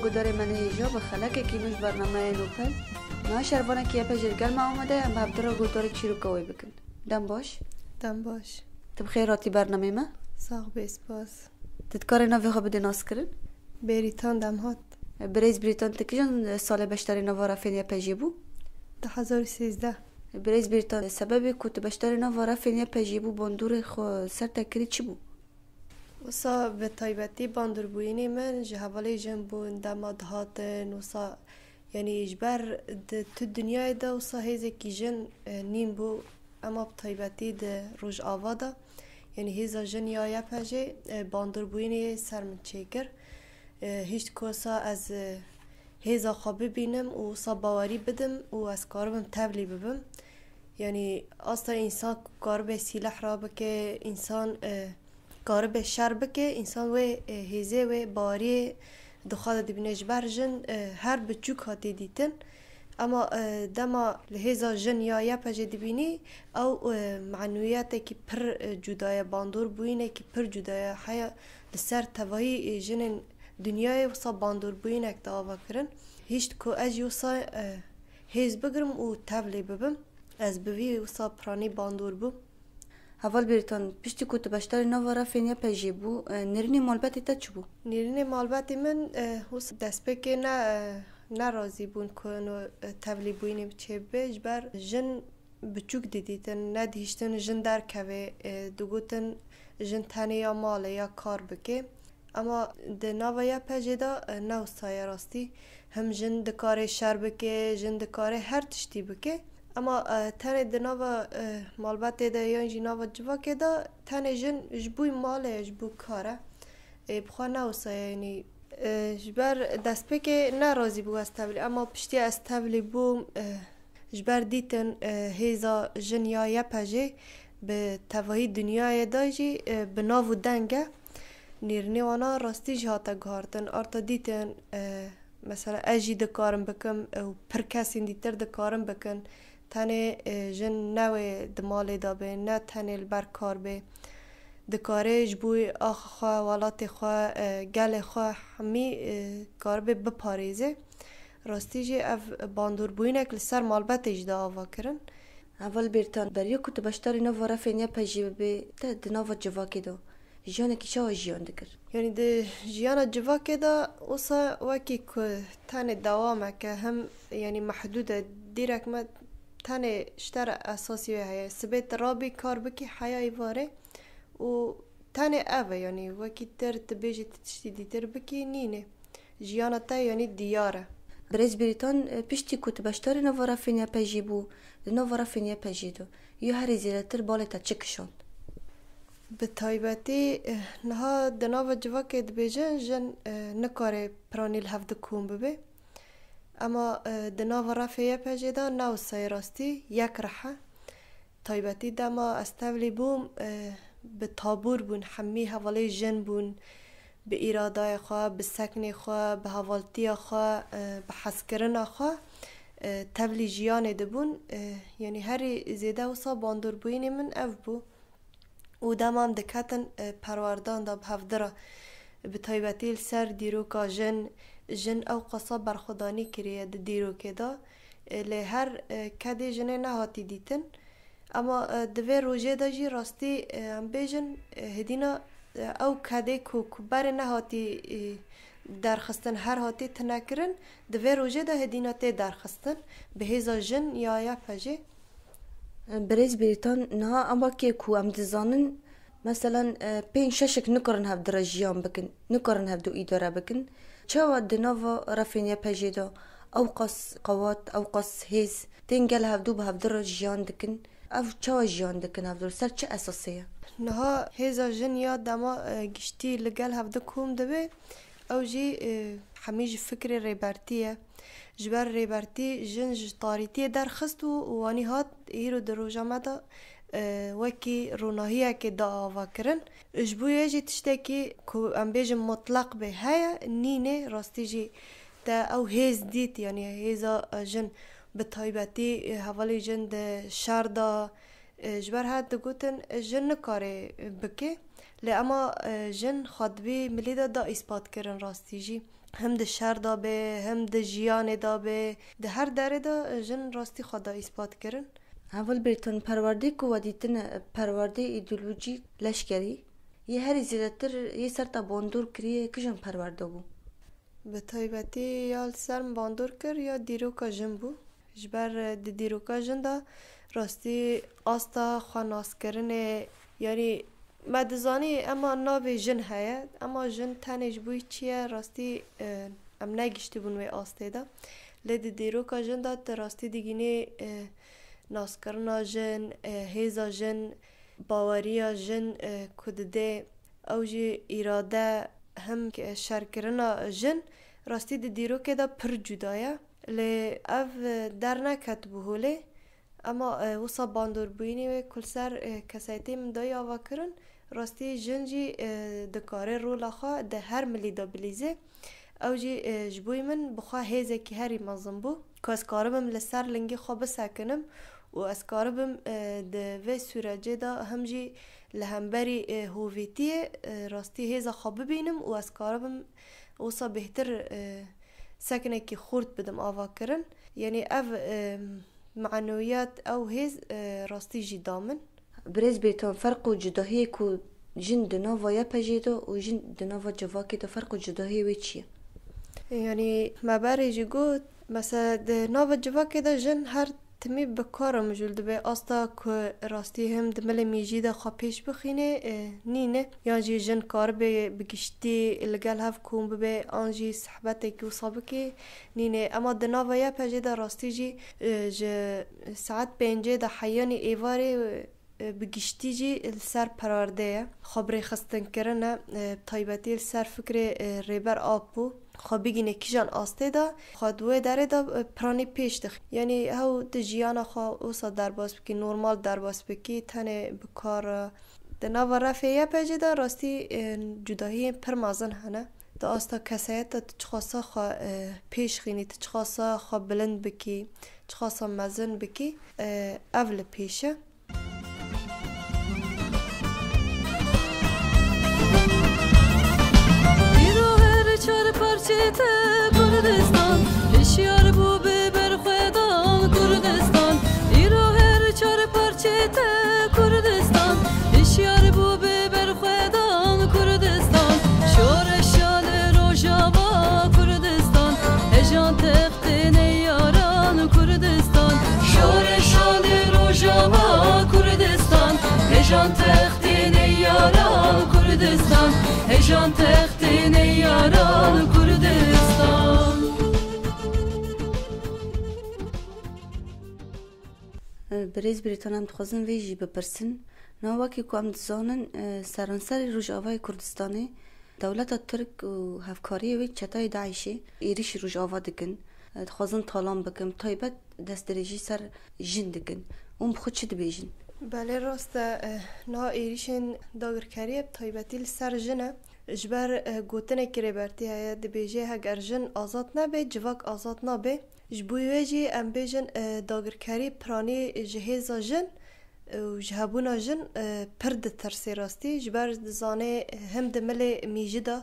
گودار من هیجا به خلک کی نوش برنامه نوپل ما شربانه کی پجرگل ما اومده ام هفتر گودار چی رو کوی بکن دم باش دم باش. تب خیراتی برنامه ما ساق بسپاس. تذکر نوی خواب دی ناس کرد بریتان دم هات. بریز بریتان تکیجان سال بشتری نوارا فینیا پجیبو 2013. بریز بریتان سببی کوت بشتری نوارا فینیا پجیبو بندور خو سر تکری چی بو وسا به تایبتی باندور بوینی من جهوالی جن بون دماد هاتن وسا یعنی اجبر تو دنیای دا وسا هیزه کی جن نیم بو اما به تایبتی ده روز آوادا یعنی هیزا جن یا پجه باندور بوینی سرمن چیکر هیچ کوسا از هیزا خوابه بینم و وسا باوری بدم و از کاربم تبلی ببم یعنی اصلا انسان کارب سلاح را بکه انسان کارب شر بکه انسان و هیزه و باری دخواه دبینش برجن هر بچوک هاتی دیتن اما دما لهزا جن یا پجه دبینی او معنویات که پر جدای باندور بوینه که پر جدای حیا لسر تواهی جن دنیای وصا باندور بوینه که دعوا کرن هیچ که اجی وصا هیز بگرم و تبلی ببم از بوی وصا پرانی باندور بو اول بریتان پشتی کوت بشتری نوارا فینیا پجیبو نرینی مالباتی تا چی بو نرینی مالباتی من وصا دست بکه نه رازی بون کنو تبلی بوینه چه بیش بر جن بچوک دیدیتن نه دیشتن جن در که دوگوتن جن تنه یا ماله یا کار بکه اما ده نویا پجیدا نه وصای راستی هم جن دکاره شر بکه جن دکاره هر تشتی بکه اما تنه دنوا مالبات ده یا جنوا جوا که دا تنه جن جبوی ماله جبو کاره بخواه نوسای یعنی جبر دست بکه نرازی بو از تبلی اما پشتی از تبلی بو جبر دیتن هیزا جن یا پجه به تواهی دنیای دایجی به ناو دنگه نیرنی وانا راستی جهاتا گهارتن آرتا دیتن مثلا اجی دکارم بکم و پر کسی دیتر دکارم بکن تنه جن نوی دمالی دابه نه تنه البر کار به دکاره جبوی آخ خواه والات خواه گل خواه همی کار به بپاریزه راستی جه اف باندور بوینه که سر مالبت اجدا آوا کرن اول بریتان بریو کوت بشتری نوارا فینیا پجیبه تا دنوا جوا که دو جیانه کی چه جیان دکر یعنی ده جیان جوا که دا اوسا وکی که تنه دوامه که هم یعنی محدوده دیرک ما تنه شتر اساسی هیا سبت رابی کار بکی حیای واره و تنه اوه یعنی وکی تر تبیجی تشتی دیتر بکی نینه جیانا تا یعنی دیاره بریز بریتان پشتی کوت بشتری نوارا فینیا پجیبو نوارا فینیا پجیدو یو هر زیرتر بالتا چکشون به تایبتی نها دناو جوا که دبیجن جن نکاره پرانیل هفته کوم ببه اما دناو رافیه پجیدا نو سای راستی یک رحه تایبتی دما استولی بوم به تابور بون همی حوالی جن بون به ایرادای خواه به سکن خواه به حوالتی خواه به حسکرن خواه تبلی جیان دبون یعنی هر زیده وصا باندور بوینی من اف بو و دمام دکتن پرواردان دا بهفدرا به تایبتی سر دیروکا جن او قصا برخودانی کریه ده دیروکه دا لی هر کده جنه نهاتی دیتن اما دوی روژه دا جی راستی هم بیجن هدینا او کده کو بر نهاتی درخستن هر هاتی تنکرن دوی روژه دا هدینا تی درخستن به هزا جن یا پجه بریز بریتان نه اما که کو ام دزانن مثلا پین ششک نکرن هف درجیان بکن نکرن هف دو ایداره بکن چه دنوا رفینیا پجیدا او قص قوات او قص هیز تنگل هف دو به هف درجیان دکن او چه جیان دکن هف در سر چه اساسیه نها هیزا جن یا دما گشتی لگل هف دو کوم دبه او جی همیج فکر ریبرتیه جبر ریبرتی جن طاریتی درخست و وانی هات ایرو دروجامه دا وکی روناهیه که دا آوا کرن اجبویه جی تشته که ام بیجم مطلق به هیا نینه راستی جی دا او هیز دیت یعنی هیزا جن به تایبتی حوالی جن دا شر دا جبر هات دا گوتن جن نکاره بکه لی اما جن خودبی ملی دا اثبات کردن راستی جی هم ده شر دا به هم ده جیان دا به ده هر دره دا جن راستی خدا اثبات کردن. اول بریتون پرورده که ودیتن پرورده ایدئولوژی لشکری یه هری زیادتر یه سر تا باندور کریه که جن پرورده بو به تایبتی یا سرم باندور کر یا دیروکا جن بو جبر دیروکا جن دا راستی آستا خواناس کرنه یعنی مدزانی اما ناوی جن هیا اما جن تنش بوی چیه راستی ام نگشتی بونوی آسته دا لید دیروکا جن دا راستی دیگینه ناسکرنا جن هیزا جن باوریا جن کدده اوجی اراده هم شرکرنا جن راستی دیروکه دا پر جدایا لی اف در نکت بهوله اما وصا باندور بوینی و کل سر کسایتی من دای آوا کرن راستی جنجی دکاره رو لخوا ده هر ملی دا بلیزه او جی جبوی من بخوا هیزه که هری مازم بو که از کاربم لسر لنگی خواه بسکنم و از کاربم ده و سورجه دا هم جی لهمبری هوویتیه راستی هیزه خواه ببینم و از کاربم وصا بهتر سکنه که خورد بدم آوا کرن یعنی او معنویات او هیز راستی جی دامن برز بریتون فرق و جداهی که جن دناوا یا پجیدو و جن دناوا جواکی دا فرق و جداهی وی چیه؟ یعنی مباری جی گود مثلا دناوا جواکی دا جن هر تمی بکارم جلد به آستا که راستی هم دمل میجی دا خواه پیش بخینه نینه یا جی جن کار بگشتی لگل هف کون به آنجی صحبته که و صابکه نینه اما دناوا یا پجی دا راستی جی ساعت پینجه دا حیانی ایواره بگشتی جی سر پرارده خبری خستن کرنه تایبتی سر فکر ریبر آب بو خواه بگینه کیجان آسته دا خواه دوه داره دا پرانی پیش دخ یعنی هاو دجیانا خواه اوسا در باز بکی نورمال در باز بکی تنه بکار دناو رفعیه پیجه دا راستی جداهی پر مازن هنه دا آستا کسایت دا تچخواسا خواه پیش خینی تچخواسا خواه بلند بکی تچخواسا مزن بکی اول پیشه چار پرچه کردستان هشیار بو ببر خدان کردستان ایرو هر چار پرچه کردستان هشیار بو ببر خدان کردستان شور شال روجاوا کردستان هجان تخت نیاران کردستان شور شال روجاوا کردستان هجان تخت نیاران کردستان هجان تخت نیاران کردستان برز بریتون هم دخوازن ویجی بپرسن ناواکی که هم دزانن سرانسر روجاوای کردستانه دولت ترک و هفکاری وی چطای داعشی ایریش روجاوا دکن دخوازن طالان بکن تایبت دست درجی سر جن دکن اون بخود چه دبیجن؟ بله راست نا ایریشن داگرکاری تایبتی سر جنه جبر گوتنه که ریبرتی های دبیجه هگر جن آزاد نبه جواک آزاد نبه جبویوه جی ام بیجن داگرکاری پرانی جهیزا جن و جهبونا جن پرد ترسی راستی جبر زانه هم دمل میجی دا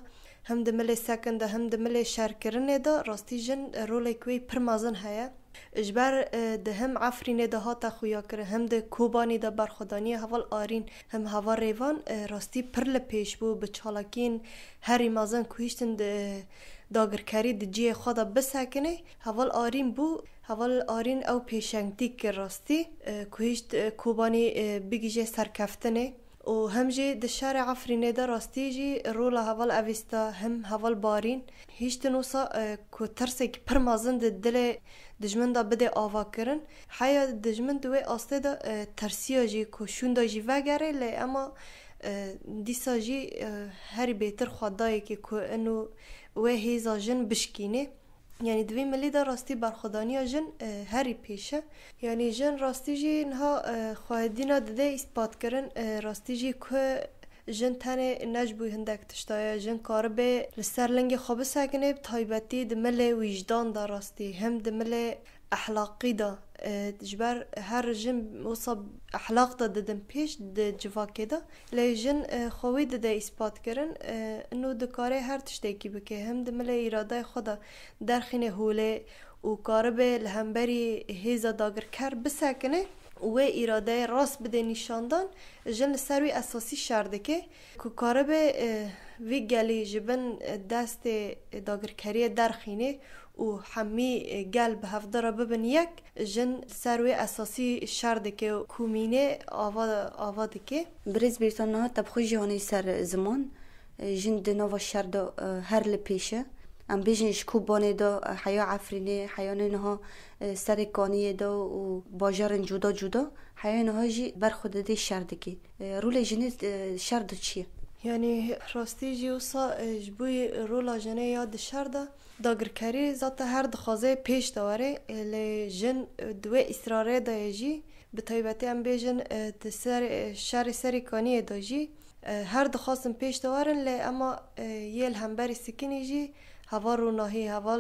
هم دمل سکن دا هم دمل شرکرنه دا راستی جن رولی کوی پرمازن هیا اجبر ده هم عفرینه ده هاتا خویا کرن هم ده کوبانی ده برخودانی هوال آرین هم هوا ریوان راستی پرل پیش بو بچالاکین هری مازن کویشتن ده داگرکاری ده جیه خدا بسکنه هوال آرین بو هوال آرین او پیشنگتی که راستی کویشت کوبانی بگیجه سرکفتنه و هم جی دشار عفرینه ده راستی جی رولا هوال اوستا هم هوال بارین هیچ تنوسا کو ترسه که پرمازن ده دل دجمن دا بده آوا کرن حیا دجمن دوی آسته دا ترسیا جی کو شون دا جی وگره لی اما دیسا جی هری بهتر خدایی که کو انو و هیزا جن بشکینه یعنی دوی ملی دا راستی برخودانی جن هری پیشه یعنی جن راستی جی نها خواهدینا دده اثبات کرن راستی جی که جن تنه نجبوی هندک تشتایا جن کار به لسر لنگ خواب سکنه تایبتی دمل ویجدان دا راستی هم دمل اخلاقی دا جبر هر جن وصب اخلاق دا ددن پیش د جواکه دا لیجن خوی دا اثبات کرن انو دکاره هر تشتکی بکه هم دمله اراده خدا درخینه هوله و کاربه لهمبری هیزا داگر کر بسکنه و اراده راست بده نشاندان جن سروی اساسی شرده که کاربه وی گلی جبن دست داگرکاری درخینه و همی گل به هفته ببن یک جن سروی اساسی شرده که کومینه آواده که برز بریتانیا تبخوی جوانی سر زمان جن دنوا شرده هر لپیشه ام بیجنش کوبانه دا حیا عفرینه حیا نها سرکانیه دا و باجارن جدا جدا حیا نها جی برخود دی شرده که رول جنی شرده چیه؟ یعنی راستی جیوسا جبوی رولا جنه یاد شرده داگرکاری ذات هر دخوازه پیش داره لی جن دوی اصراره دایجی به طیبتی ام بیجن شر سرکانیه دا جی هر دخواستم پیش دارن لی اما یل همبری سکنی جی هوا روناهی هوا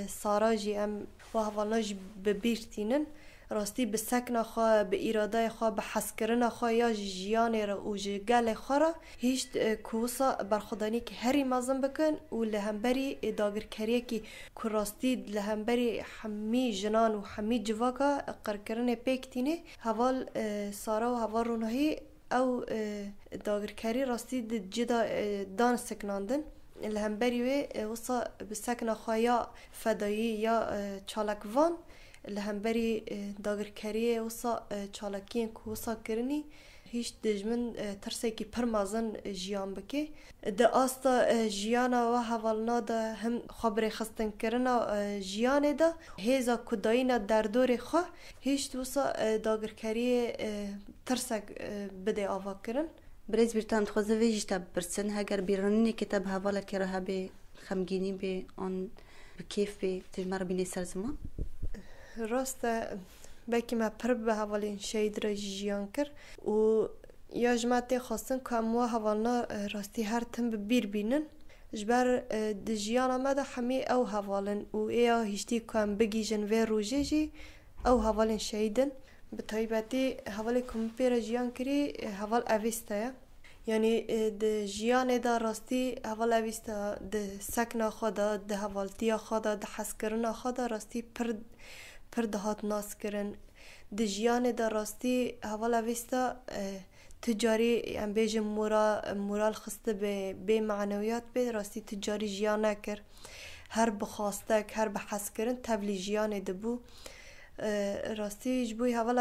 سارا جی ام و هواناج ببیرتینن راستی به سکن خواه به اراده خواه به حس کردن خواه یا جیان را و جگل خواه را هیچ کوسا برخودانی که هری مازن بکن و لهمبری داگرکریه که راستی لهمبری همی جنان و همی جواکا قرار کردن پیکتینه هوا سارا و هوا روناهی او داگرکری راستی جدا دان سکناندن لهمبری وصا به سکن خواه یا فدایی یا چالکوان لهمبری داگرکاری وصا چالکین که وصا کرنی هیچ دجمن ترسی که پرمازن جیان بکه ده آستا جیانا و حوالنا ده هم خبر خستن کرنا جیانه ده هیزا کداینا در دور خواه هیچ وصا داگرکاری ترسک بده آوا کرن برز بریتان خوزه ویجی تب برسن هگر بیرانی کتاب حوالا کرا هبه خمگینی به آن بکیف به تجمع رو بینی سرزمان راست بکی ما پر به حوالین شید را جیان کر و یا جماعت خواستن که اموا حوالنا راستی هر تن بیر بینن جبر دجیان آمده همه او حوالن و ایا هشتی که هم بگیجن و روژه جی او حوالین شیدن به طیبتی حوالی کمپیر جیان کری حوال اویسته یعنی د جیان دا راستی حوال اویسته د سکن خدا د حوالتی خدا د حس کرن خدا راستی پر دهات ناس کرن د جیان دا راستی حوال اویسته تجاری ام بیجم مورال خسته به معنویات به راستی تجاری جیان نکر هر بخواستک هر بحث کرن تبلی جیان دبو راستی جبوی حوال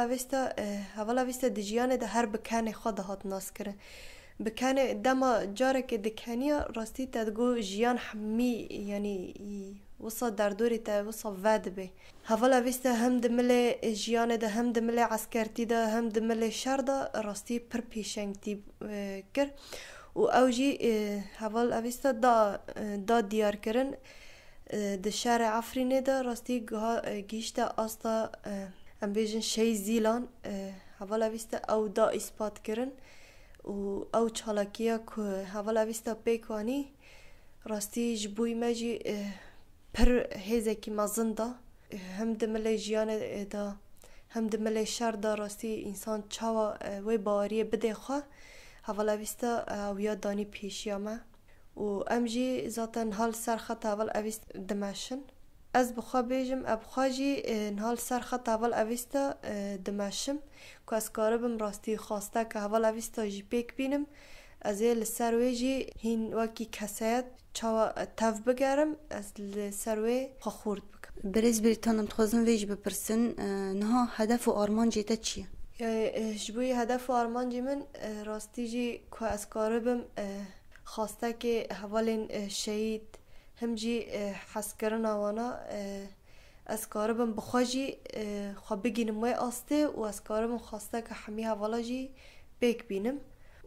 اویسته د جیان ده هر بکن خود هات ناس کرن بکن دما جاره که دکنیا راستی تدگو جیان همی یعنی وصا در دوری تا وصا ود به حوال اویسته هم دمل جیان ده هم دمل عسکرتی ده هم دمل شر ده راستی پر پیشنگتی کر و اوجی حوال اویسته دا دیار کرن د شهر عفرینه ده راستی گیشته آستا ام بیجن شی زیلان حوالا ویسته او دا اثبات کرن و او چالاکیه که حوالا ویسته پیکوانی راستی جبوی مجی پر هیزه که مزن ده هم دمله جیان ده هم دمله شر ده راستی انسان چاوا وی باوریه بده خواه حوالا ویسته او یا دانی پیشیامه و امجی ذاتن حال سرخط اول اویست دمشن از بخوا بیجم ابخواجی حال سرخط اول اویست دمشم که از کاربم راستی خواسته که اول اویست جی پیک بینم از لسروی جی هین وکی کسایت چاوا تف بگرم از لسروی خورد بکم برز بریتانم تخوزن ویج بپرسن نها هدف و آرمان جیتا چیه؟ جبوی هدف و آرمان جی من راستی جی که از کاربم خواسته که حوالین شهید همجی حس کردن آوانا از کاربم بخواجی خواه بگینم وی آسته و از کاربم خواسته که همی حوالا جی بیک بینم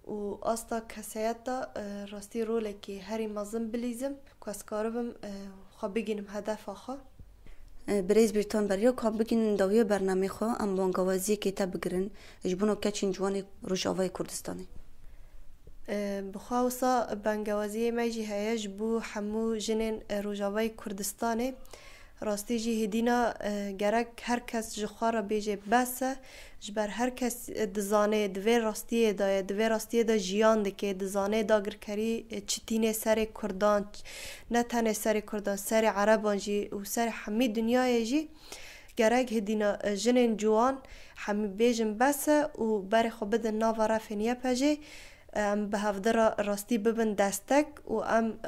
و آستا کسایت دا راستی روله که هری مازم بلیزم که از کاربم خواه بگینم هدف آخوا برز بریتان بریا کام بگین داوی برنامه خواه ام بانگوازی که تا بگرن اجبونو کچین جوان روژاوای کردستانی بخواوسا بنگوازی مجی هیج بو همو جنین روجاوای کردستانه راستی جی هدینا گرک هر کس جخوارا بیجه بسه جبر هر کس دزانه دوی راستیه دا دوی راستیه دا جیان دکه دزانه داگر کری چتینه سر کردان نه تنه سر کردان سر عربان جی و سر همه دنیای جی گرک هدینا جنین جوان همه بیجن بسه و بر خو بدن ناوا رفنیه پجه ام به هفدر راستی ببن دستک و ام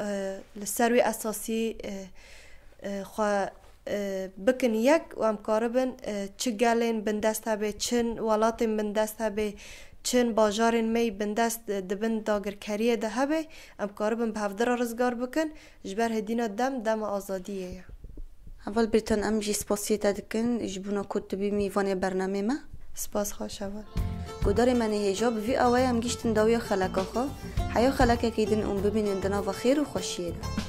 لسروی اساسی خو بکن یک و ام کاربن چه گلین بندست هبه چن ولاتین بندست هبه چن باجارین می بندست دبن داگر کریه ده هبه ام کاربن به هفدر رزگار بکن جبر هدینا دم آزادیه. اول بریتان ام جی سپاسیت دکن جبونا کتبی میوانی برنامه ما سپاس خواه شود گوداری من هجاب وی آوای هم گیشتن داوی خلقا خواه حیا خلقا که ایدن اون ببینن دنا و خیر و خوشیه ده